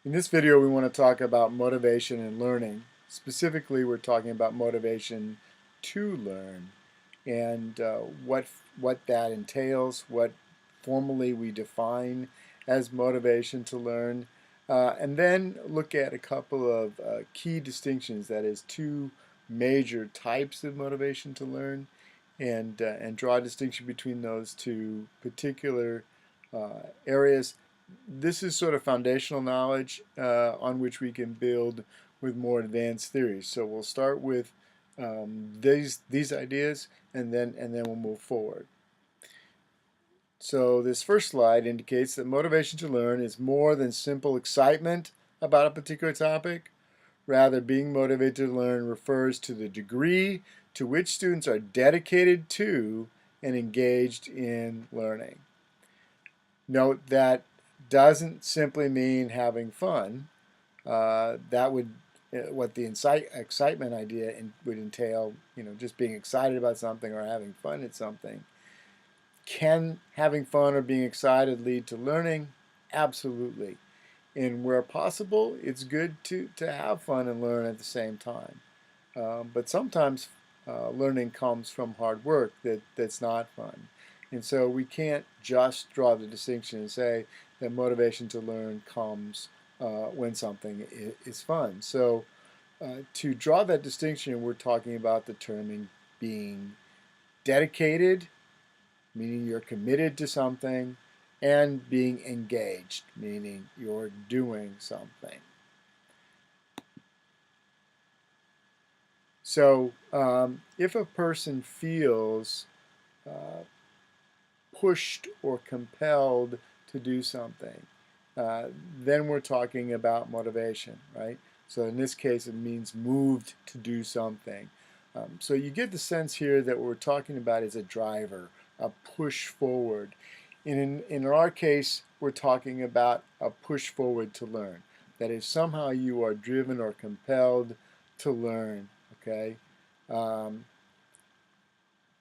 In this video, we want to talk about motivation and learning. Specifically, we're talking about motivation to learn and what that entails, what formally we define as motivation to learn, and then look at a couple of key distinctions, that is, two major types of motivation to learn, and draw a distinction between those two particular areas. This is sort of foundational knowledge on which we can build with more advanced theories. So we'll start with these ideas, and then we'll move forward. So this first slide indicates that motivation to learn is more than simple excitement about a particular topic. Rather, being motivated to learn refers to the degree to which students are dedicated to and engaged in learning. Note that doesn't simply mean having fun. That would what the excitement idea would entail, just being excited about something or having fun at something. Can having fun or being excited lead to learning? Absolutely. And where possible, it's good to have fun and learn at the same time. But sometimes learning comes from hard work that's not fun. And so we can't just draw the distinction and say that motivation to learn comes when something is fun. So to draw that distinction, we're talking about the term being dedicated, meaning you're committed to something, and being engaged, meaning you're doing something. So if a person feels pushed or compelled to do something, then we're talking about motivation, right? So in this case, it means moved to do something. So you get the sense here that what we're talking about is a driver, a push forward. In our case, we're talking about a push forward to learn. That is, somehow you are driven or compelled to learn, okay?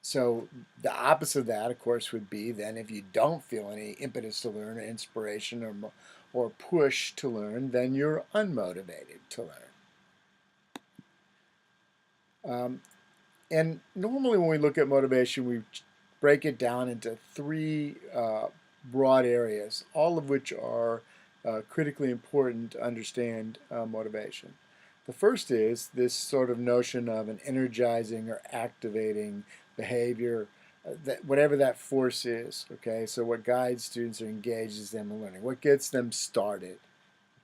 So the opposite of that, of course, would be then if you don't feel any impetus to learn, or inspiration, or push to learn, then you're unmotivated to learn. And normally when we look at motivation, we break it down into three broad areas, all of which are critically important to understand motivation. The first is this sort of notion of an energizing or activating behavior, that whatever that force is, okay? So what guides students or engages them in learning? What gets them started,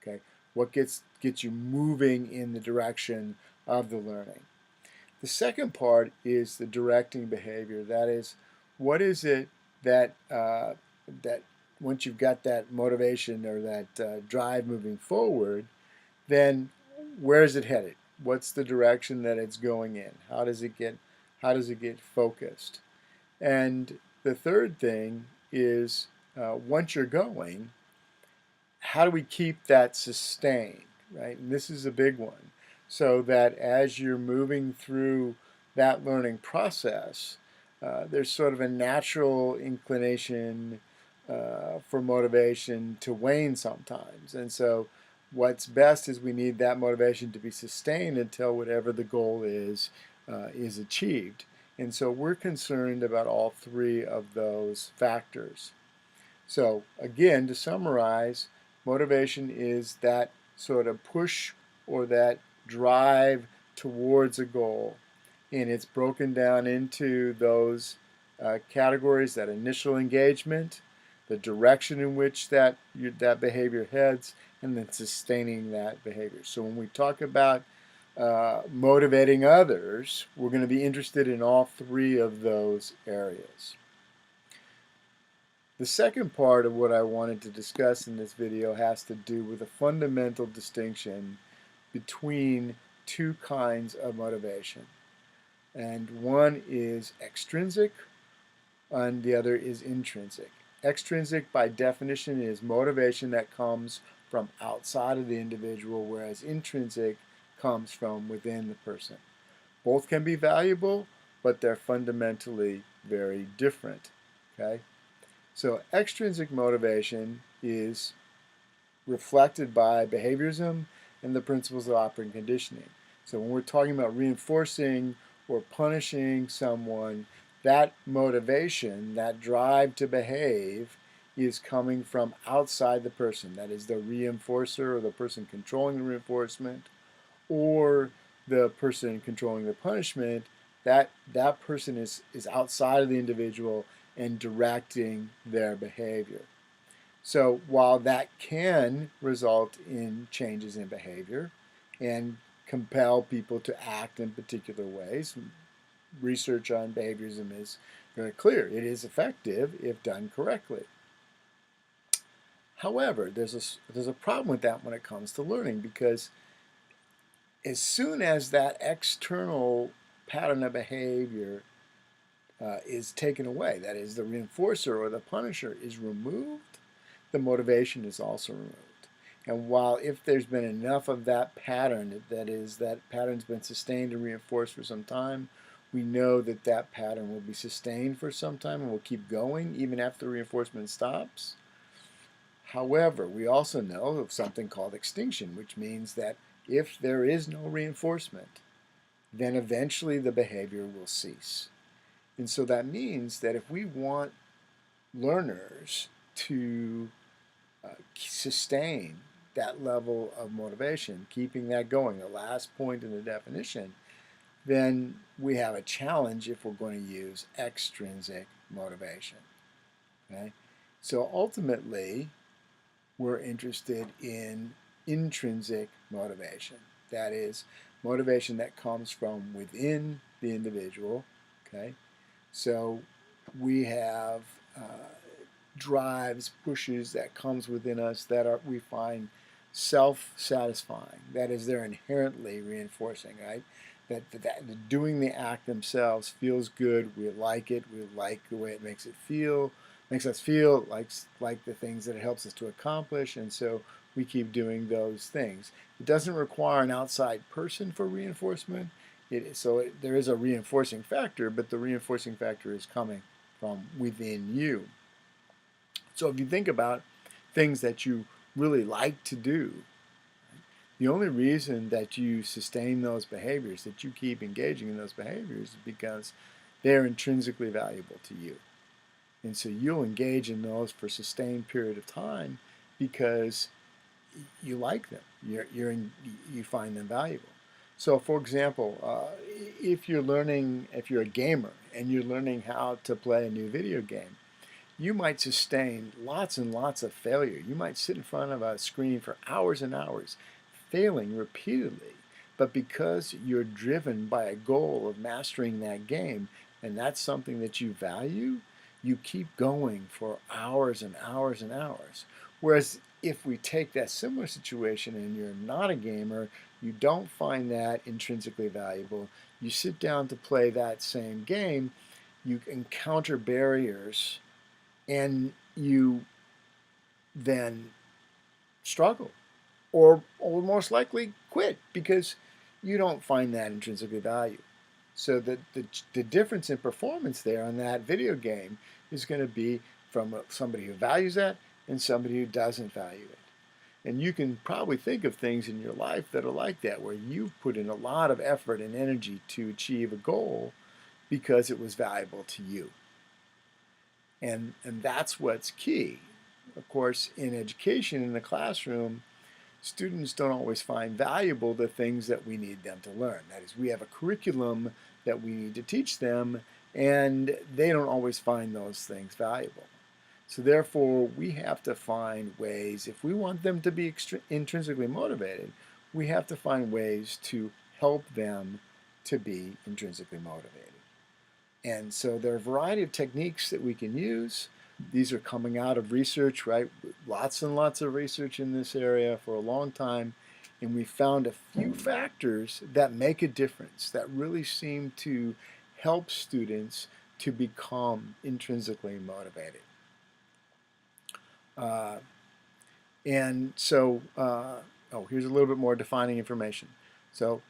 okay? What gets you moving in the direction of the learning? The second part is the directing behavior. That is, what is it that that once you've got that motivation or that drive moving forward, then where is it headed? What's the direction that it's going in? How does it get focused? And the third thing is once you're going, how do we keep that sustained, right? And this is a big one. So that as you're moving through that learning process, there's sort of a natural inclination for motivation to wane sometimes. And so what's best is we need that motivation to be sustained until whatever the goal is achieved. And so we're concerned about all three of those factors. So again, to summarize, motivation is that sort of push or that drive towards a goal. And it's broken down into those categories: that initial engagement, the direction in which that behavior heads, and then sustaining that behavior. So when we talk about motivating others, we're going to be interested in all three of those areas. The second part of what I wanted to discuss in this video has to do with a fundamental distinction between two kinds of motivation. And one is extrinsic and the other is intrinsic. Extrinsic, by definition, is motivation that comes from outside of the individual, whereas intrinsic comes from within the person. Both can be valuable, but they're fundamentally very different, okay? So extrinsic motivation is reflected by behaviorism and the principles of operant conditioning. So when we're talking about reinforcing or punishing someone, that motivation, that drive to behave, is coming from outside the person. That is the reinforcer or the person controlling the reinforcement, or the person controlling the punishment. That person is outside of the individual and directing their behavior. So while that can result in changes in behavior and compel people to act in particular ways, research on behaviorism is very clear. It is effective if done correctly. However, there's a problem with that when it comes to learning, because as soon as that external pattern of behavior is taken away, that is, the reinforcer or the punisher is removed, the motivation is also removed. And while if there's been enough of that pattern, that is, that pattern's been sustained and reinforced for some time, we know that that pattern will be sustained for some time and will keep going even after the reinforcement stops. However, we also know of something called extinction, which means that if there is no reinforcement, then eventually the behavior will cease. And so that means that if we want learners to sustain that level of motivation, keeping that going, the last point in the definition, then we have a challenge if we're going to use extrinsic motivation. Okay? So ultimately, we're interested in intrinsic motivation. That is, motivation that comes from within the individual. Okay? So we have drives, pushes that comes within us that are, we find self-satisfying. That is, they're inherently reinforcing, right? That doing the act themselves feels good. We like it. We like the way it makes us feel like the things that it helps us to accomplish, and so we keep doing those things. It doesn't require an outside person for reinforcement. There is a reinforcing factor, but the reinforcing factor is coming from within you. So if you think about things that you really like to do, the only reason that you sustain those behaviors, that you keep engaging in those behaviors, is because they're intrinsically valuable to you. And so you'll engage in those for a sustained period of time because you like them. You find them valuable. So, for example, if you're a gamer and you're learning how to play a new video game, you might sustain lots and lots of failure. You might sit in front of a screen for hours and hours, failing repeatedly. But because you're driven by a goal of mastering that game, and that's something that you value, you keep going for hours and hours and hours. Whereas if we take that similar situation and you're not a gamer, you don't find that intrinsically valuable, you sit down to play that same game, you encounter barriers, and you then struggle, or most likely quit because you don't find that intrinsically valuable. So the difference in performance there on that video game is going to be from somebody who values that and somebody who doesn't value it. And you can probably think of things in your life that are like that, where you put in a lot of effort and energy to achieve a goal because it was valuable to you. And that's what's key. Of course, in education, in the classroom, students don't always find valuable the things that we need them to learn. That is, we have a curriculum that we need to teach them, and they don't always find those things valuable. So therefore, we have to find ways, if we want them to be intrinsically motivated, we have to find ways to help them to be intrinsically motivated. And so there are a variety of techniques that we can use. These are coming out of research, right? Lots and lots of research in this area for a long time. And we found a few factors that make a difference, that really seem to help students to become intrinsically motivated. And so, here's a little bit more defining information. So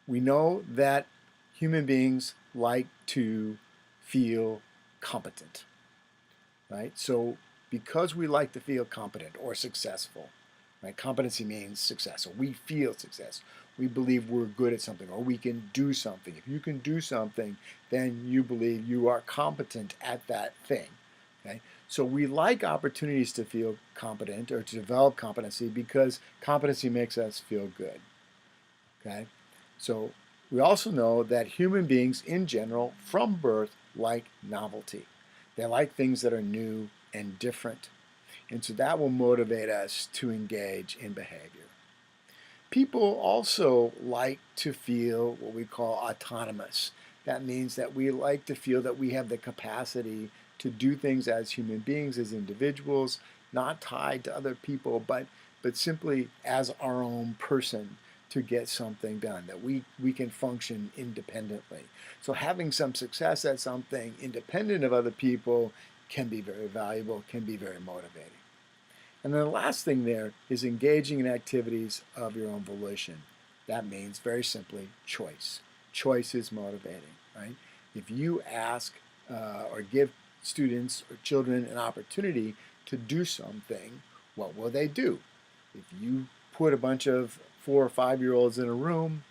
we know that human beings like to feel competent, right? So because we like to feel competent or successful. Right? Competency means success, or we feel success. We believe we're good at something, or we can do something. If you can do something, then you believe you are competent at that thing. Okay? So we like opportunities to feel competent or to develop competency because competency makes us feel good. Okay? So we also know that human beings in general, from birth, like novelty. They like things that are new and different. And so that will motivate us to engage in behavior. People also like to feel what we call autonomous. That means that we like to feel that we have the capacity to do things as human beings, as individuals, not tied to other people, but simply as our own person to get something done, that we can function independently. So having some success at something independent of other people can be very valuable, can be very motivating. And then the last thing there is engaging in activities of your own volition. That means, very simply, choice. Choice is motivating, right? If you ask or give students or children an opportunity to do something, what will they do? If you put a bunch of 4 or 5-year-olds in a room,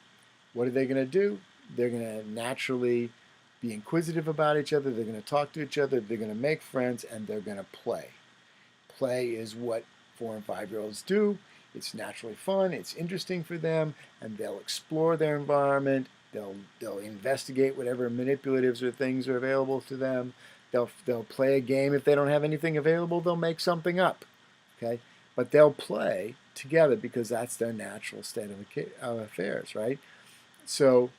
what are they going to do? They're going to naturally be inquisitive about each other. They're going to talk to each other. They're going to make friends, and they're going to play. Play is what 4 and 5-year-olds do. It's naturally fun, it's interesting for them, and they'll explore their environment. They'll investigate whatever manipulatives or things are available to them. They'll play a game. If they don't have anything available, they'll make something up. Okay? But they'll play together because that's their natural state of affairs, right? So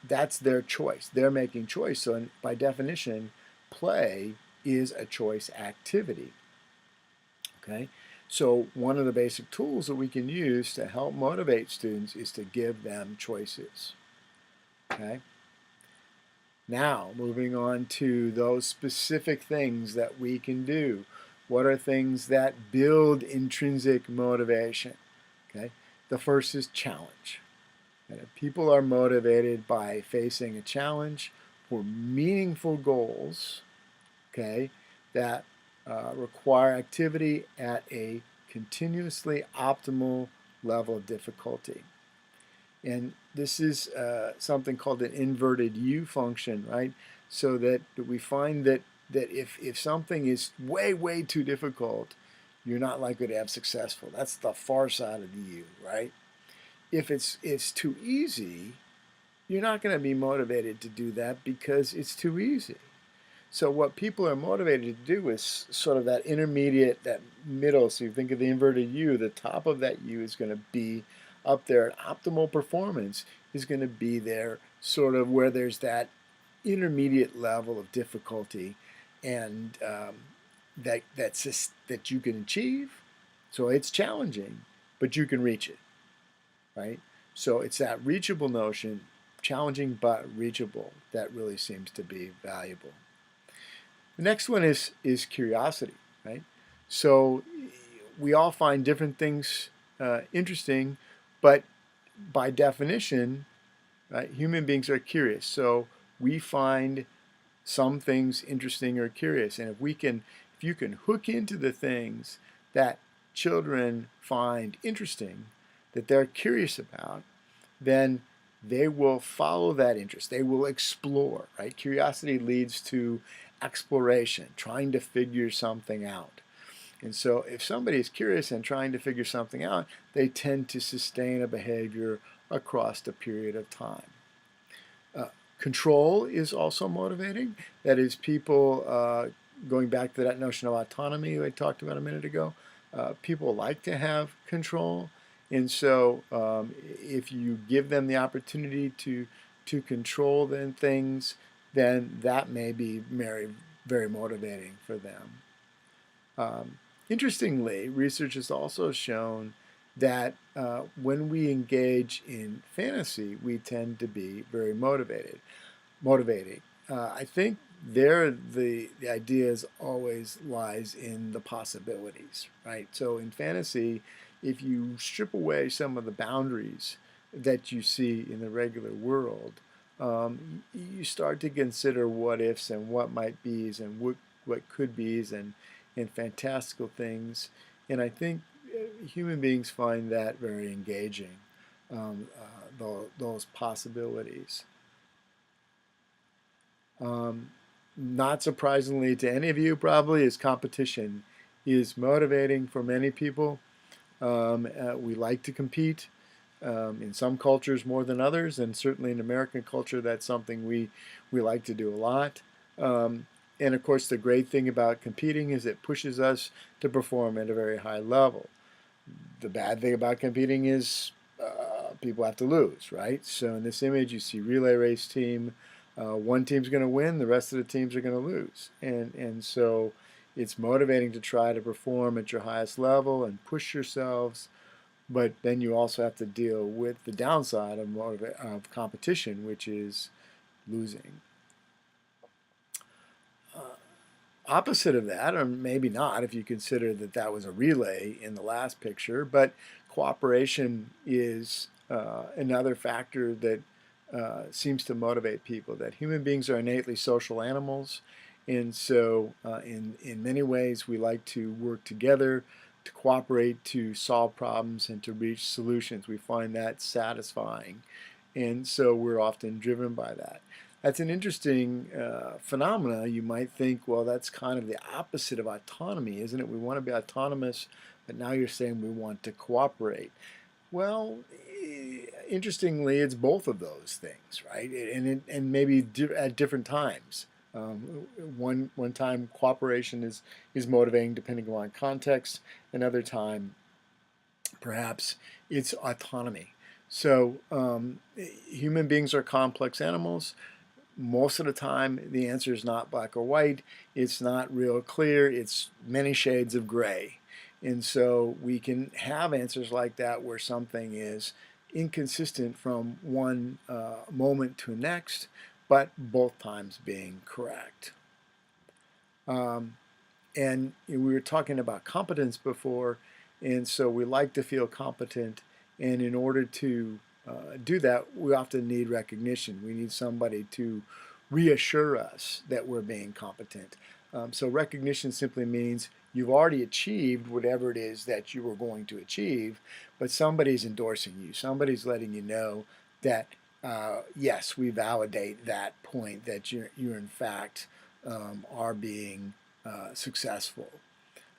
that's their choice. They're making choice. So by definition, play is a choice activity. Okay? So one of the basic tools that we can use to help motivate students is to give them choices. Okay? Now, moving on to those specific things that we can do. What are things that build intrinsic motivation? Okay? The first is challenge. And if people are motivated by facing a challenge for meaningful goals, okay, that require activity at a continuously optimal level of difficulty. And this is something called an inverted U function, right? So that we find that if something is way too difficult, you're not likely to have successful. That's the far side of the U, right? If it's too easy, you're not going to be motivated to do that because it's too easy. So what people are motivated to do is sort of that intermediate, that middle. So you think of the inverted U, the top of that U is going to be up there. And optimal performance is going to be there, sort of where there's that intermediate level of difficulty, and that you can achieve. So it's challenging, but you can reach it, right? So it's that reachable notion, challenging but reachable, that really seems to be valuable. The next one is curiosity, right? So we all find different things interesting, but by definition, right, human beings are curious. So we find some things interesting or curious, and if you can hook into the things that children find interesting, that they're curious about, then they will follow that interest. They will explore, right? Curiosity leads to exploration, trying to figure something out. And so if somebody is curious and trying to figure something out, they tend to sustain a behavior across a period of time. Control is also motivating. That is, people, going back to that notion of autonomy I talked about a minute ago, people like to have control. And so if you give them the opportunity to control things, then that may be very motivating for them. Interestingly, research has also shown that when we engage in fantasy, we tend to be very motivating. I think the idea always lies in the possibilities, right? So in fantasy, if you strip away some of the boundaries that you see in the regular world, you start to consider what ifs and what might be's and what could be's, and and fantastical things. And I think human beings find that very engaging, those possibilities. Um, Not surprisingly to any of you, probably, is competition is motivating for many people. We like to compete in some cultures more than others, and certainly in American culture, that's something we like to do a lot. Um, and of course, the great thing about competing is it pushes us to perform at a very high level. The bad thing about competing is people have to lose, right? So in this image, you see relay race team. One team's going to win, the rest of the teams are going to lose, and so it's motivating to try to perform at your highest level and push yourselves. But then you also have to deal with the downside of competition, which is losing. Opposite of that, or maybe not if you consider that that was a relay in the last picture, but cooperation is another factor that seems to motivate people, that human beings are innately social animals. And so in many ways, we like to work together, to cooperate, to solve problems, and to reach solutions. We find that satisfying. And so we're often driven by that. That's an interesting phenomena. You might think, well, that's kind of the opposite of autonomy, isn't it? We want to be autonomous, but now you're saying we want to cooperate. Well, interestingly, it's both of those things, right? And maybe at different times. One time cooperation is motivating depending on context. Another time, perhaps it's autonomy. So human beings are complex animals. Most of the time, the answer is not black or white. It's not real clear. It's many shades of gray. And so we can have answers like that where something is inconsistent from one moment to the next, but both times being correct. And we were talking about competence before, and so we like to feel competent. And in order to do that, we often need recognition. We need somebody to reassure us that we're being competent. So recognition simply means you've already achieved whatever it is that you were going to achieve, but somebody's endorsing you. Somebody's letting you know that, yes, we validate that point, that you're in fact are being successful,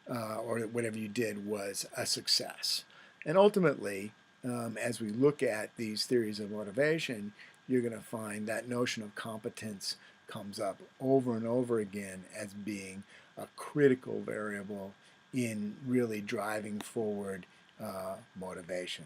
or that whatever you did was a success. And ultimately, as we look at these theories of motivation, you're going to find that notion of competence comes up over and over again as being a critical variable in really driving forward motivation.